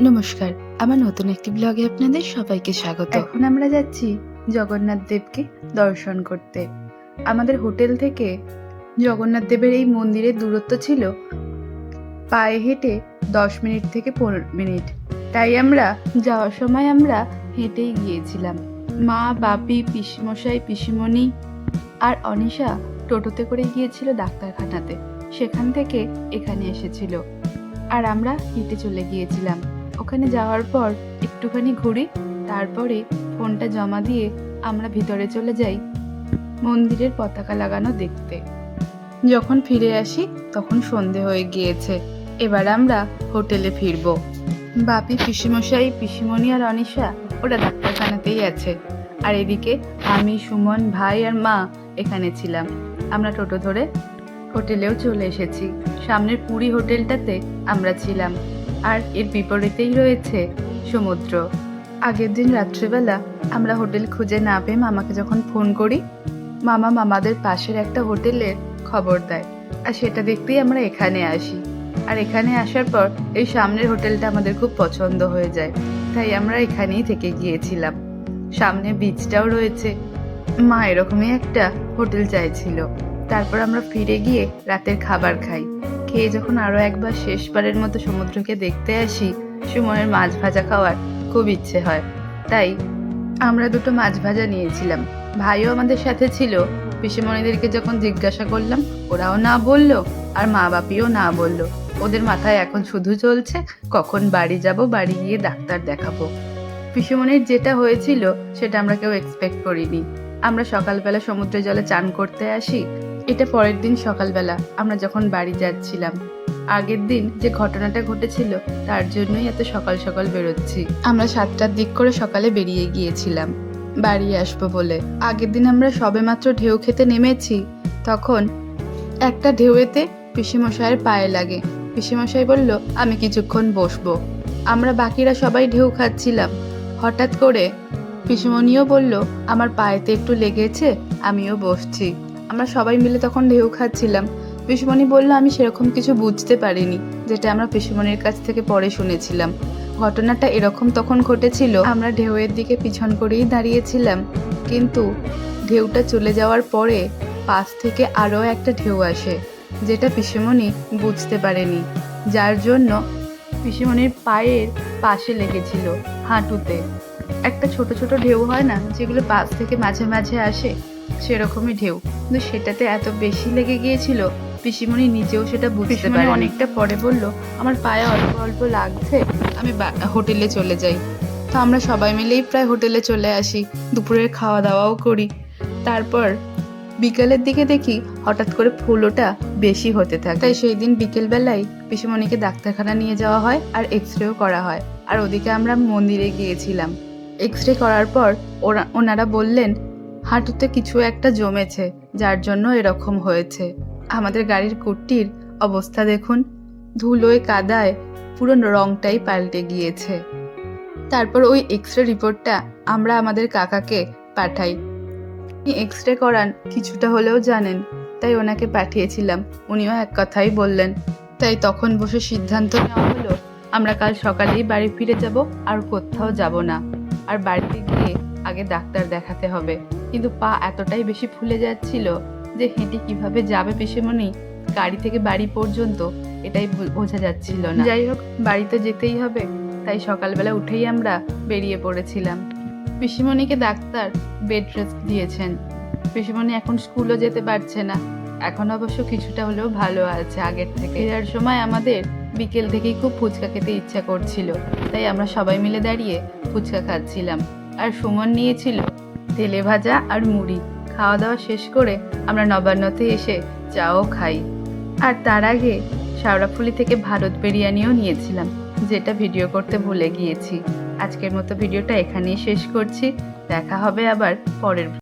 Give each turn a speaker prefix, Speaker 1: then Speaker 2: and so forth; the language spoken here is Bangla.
Speaker 1: নমস্কার, আমার নতুন একটি ব্লগে আপনাদের সবাইকে স্বাগত। এখন আমরা যাচ্ছি জগন্নাথ দেবকে দর্শন করতে। আমাদের হোটেল থেকে জগন্নাথ দেবের এই মন্দিরের দূরত্ব ছিল পায়ে হেঁটে 10 মিনিট থেকে 15 মিনিট। তাই আমরা যাওয়ার সময় আমরা হেঁটেই গিয়েছিলাম। মা, বাপি, পিসিমশাই, পিসিমণি আর অনিশা টোটোতে করে গিয়েছিল ডাক্তারখানাতে। সেখান থেকে এখানে এসেছিল আর আমরা হেঁটে চলে গিয়েছিলাম। ওখানে যাওয়ার পর একটুখানি ঘুরি, তারপরে ফোনটা জমা দিয়ে আমরা ভিতরে চলে যাই মন্দিরের পতাকা লাগানো দেখতে। যখন ফিরে আসি তখন সন্ধে হয়ে গিয়েছে। এবার আমরা হোটেলে ফিরবো। বাপি, পিসিমশাই, পিসিমণি আর অনিশা ওরা ডাক্তারখানাতেই আছে, আর এদিকে আমি, সুমন, ভাই আর মা এখানে ছিলাম। আমরা টোটো ধরে হোটেলেও চলে এসেছি। সামনের পুরী হোটেলটাতে আমরা ছিলাম, আর এর বিপরীতেই রয়েছে সমুদ্র। আগের দিন রাত্রিবেলা আমরা হোটেল খুঁজে না পেয়ে মামাকে যখন ফোন করি, মামা মামাদের পাশের একটা হোটেলের খবর দেয়, আর সেটা দেখতেই আমরা এখানে আসি। আর এখানে আসার পর এই সামনের হোটেলটা আমাদের খুব পছন্দ হয়ে যায়, তাই আমরা এখানেই থেকে গিয়েছিলাম। সামনে বিচটাও রয়েছে। মা এরকমই একটা হোটেল চাইছিল। তারপর আমরা ফিরে গিয়ে রাতের খাবার খাই। খেয়ে যখন আরো একবার শেষবারের মতো সমুদ্রকে দেখতে আসি, সুমনের মাছ ভাজা খাওয়ার খুব ইচ্ছে হয়, তাই আমরা দুটো মাছ ভাজা নিয়েছিলাম। ভাইও আমাদের সাথে ছিল। পিসিমণিদেরকে যখন জিজ্ঞাসা করলাম, ওরাও না বললো, আর মা বাপিও না বললো। ওদের মাথায় এখন শুধু চলছে কখন বাড়ি যাব, বাড়ি গিয়ে ডাক্তার দেখাবো। পিসিমণির যেটা হয়েছিল সেটা আমরা কেউ এক্সপেক্ট করিনি। আমরা সকালবেলা সমুদ্রের জলে চান করতে আসি। এটা পরের দিন সকালবেলা আমরা যখন বাড়ি যাচ্ছিলাম। আগের দিন যে ঘটনাটা ঘটেছিল তার জন্যই এত সকাল সকাল বেরোচ্ছি। আমরা 7টার দিক করে সকালে বেরিয়ে গিয়েছিলাম বাড়ি আসবো বলে। আগের দিন আমরা সবেমাত্র ঢেউ খেতে নেমেছি, তখন একটা ঢেউয়েতে পিসিমশাইয়ের পায়ে লাগে। পিসিমশাই বলল, আমি কিছুক্ষণ বসবো। আমরা বাকিরা সবাই ঢেউ খাচ্ছিলাম। হঠাৎ করে পিসিমণিও বলল, আমার পায়েতে একটু লেগেছে, আমিও বসছি। আমরা সবাই মিলে তখন ঢেউ খাচ্ছিলাম। পিসিমণি বলল, আমি সেরকম কিছু বুঝতে পারিনি, যেটা আমরা পিসিমণির কাছ থেকে পরে শুনেছিলাম। ঘটনাটা এরকম তখন ঘটেছিল, আমরা ঢেউয়ের দিকে পিছন করেই দাঁড়িয়েছিলাম, কিন্তু ঢেউটা চলে যাওয়ার পরে পাশ থেকে আরও একটা ঢেউ আসে, যেটা পিসিমণি বুঝতে পারেনি, যার জন্য পিসিমণির পায়ের পাশে লেগেছিল, হাঁটুতে। একটা ছোট ছোট ঢেউ হয় না, যেগুলো পাশ থেকে মাঝে মাঝে আসে, সেরকমই ঢেউ, কিন্তু সেটাতে এত বেশি লেগে গিয়েছিল পিসিমণি নিজেও সেটা বুঝতে পারে। অনেকটা পরে বলল, আমার পায়ে অল্প অল্প লাগছে, আমি হোটেলে চলে যাই। তো আমরা সবাই মিলেই প্রায় হোটেলে চলে আসি, দুপুরের খাওয়া দাওয়াও করি। তারপর বিকেলের দিকে দেখি হঠাৎ করে ফুলোটা বেশি হতে থাকে, তাই সেই দিন বিকেলবেলায় পিসিমণিকে ডাক্তারখানা নিয়ে যাওয়া হয় আর এক্সরেও করা হয়। আর ওদিকে আমরা মন্দিরে গিয়েছিলাম। এক্সরে করার পর ওনারা বললেন হাঁটুতে কিছু একটা জমেছে, যার জন্য এরকম হয়েছে। আমাদের গাড়ির কুট্টির অবস্থা দেখুন, ধুলোয় কাদায় পুরো রংটাই পাল্টে গিয়েছে। তারপর ওই এক্সরে রিপোর্টটা আমরা আমাদের কাকাকে পাঠাই। এক্সরে করান কিছুটা হলেও জানেন, তাই ওনাকে পাঠিয়েছিলাম। উনিও এক কথাই বললেন। তাই তখন বসে সিদ্ধান্ত নেওয়া হলো, আমরা কাল সকালেই বাড়ি ফিরে যাব, আর কোথাও যাব না। আর বাড়িতে গিয়ে আগে ডাক্তার দেখাতে হবে। কিন্তু পা এতটাই বেশি ফুলে যাচ্ছিল যে হেঁটে কিভাবে যাবে পিসিমণি গাড়ি থেকে বাড়ি পর্যন্ত, এটাই বোঝা যাচ্ছিল না। যাই হোক, বাড়িতে যেতেই হবে, তাই সকালবেলা উঠেই আমরা বেরিয়ে পড়েছিলাম। পিসিমণিকে ডাক্তার বেড রেস্ট দিয়েছেন। পিসিমণি এখন স্কুলও যেতে পারছে না। এখন অবশ্য কিছুটা হলেও ভালো আছে আগের থেকে। এর সময় আমাদের বিকেল থেকেই খুব ফুচকা খেতে ইচ্ছা করছিল, তাই আমরা সবাই মিলে দাঁড়িয়ে ফুচকা খাচ্ছিলাম। আর সুমন নিয়েছিল তেলে ভাজা আর মুড়ি। খাওয়া দাওয়া শেষ করে আমরা নবান্নতে এসে চাও খাই। আর তার আগে শেওড়াফুলি থেকে ভারত বিরিয়ানিও নিয়েছিলাম, যেটা ভিডিও করতে ভুলে গিয়েছি। আজকের মতো ভিডিওটা এখানেই শেষ করছি। দেখা হবে আবার পরের